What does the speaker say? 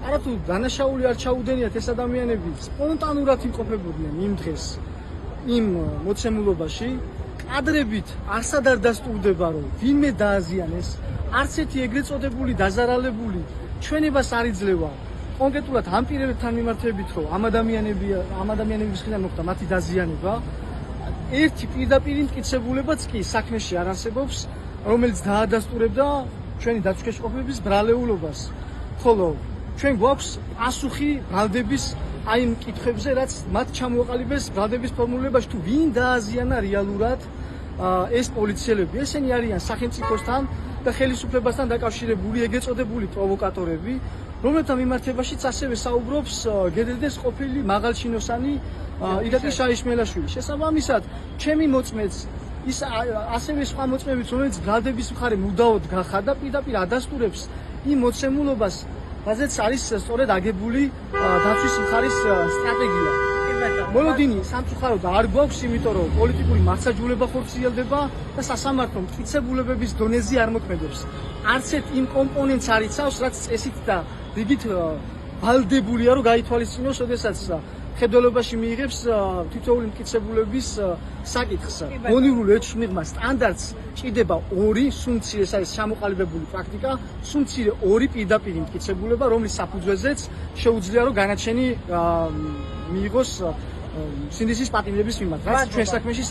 არათუ დანაშაული არ ჩაუდენიათ ეს ადამიანები სპონტანურად იმყოფებოდნენ იმ დღეს იმ მოცემულობაში კადრებით არსად არ დასტურდება რომ ვინმე დააზიანეს არც ერთი ეგრეთ წოდებული დაზარალებული ჩვენებას არ იძლევა კონკრეტულად ამ პირებთან მიმართებით რომ ამ ადამიანების მხრიდან მოხდა მათი დაზიანება ერთი პირდაპირ მტკიცებულებაც კი საქმეში არ არსებობს რომელიც დაადასტურებდა ჩვენი დაცვაში ყოფნების ბრალეულობას ხოლო ჩვენ გვაქვს პასუხი ბრალდების აი იმ კითხვებზე რაც მათ ჩამოაყალიბეს ბრალდების ფორმულირებაში თუ ვინ დააზიანა რეალურად ეს პოლიციელები ესენი არიან სახელმწიფოსთან და ხელისუფლებასთან დაკავშირებული ეგრეთ წოდებული პროვოკატორები რომელთა მიმართებაშიც ასევე საუბრობს გედედეს ყოფილი მაღალჩინოსანი ირაკლი შაიშმელაშვილი შესაბამისად ჩემი მოწმეც ის ასევე სხვა მოწმეებიც რომელიც ბრალდების მხარე მუდაოდ გახადა პირდაპირ ადასტურებს იმ მოცემულობას რაზეც არის სწორედ აგებული დაცვის მხარის სტრატეგია მოლოდინი სამწუხაროდ არ გვაქვს იმიტომ რომ პოლიტიკური მართლმსაჯულება ხორციელდება და სასამართლო მტკიცებულებების დონეზე არ მოქმედებს არც ერთ იმ კომპონენტს არ იცავს რაც წესით და რიგით ვალდებულია რომ გაითვალისწინოს შესაძაც ხედველობაში მიიღებს თითოეული მტკიცებულების საკითხს. გონივრული ეჩმიღმა სტანდარტს ჭირდება 2, სულ ეს არის ჩამოყალიბებული პრაქტიკა, სულ 2 პირდაპირ მტკიცებულება, რომლის საფუძველზეც შეუძლია რომ განაჩენი მიიღოს სინდისის პატიმრების მიმართ. რაც ჩვენ საქმეში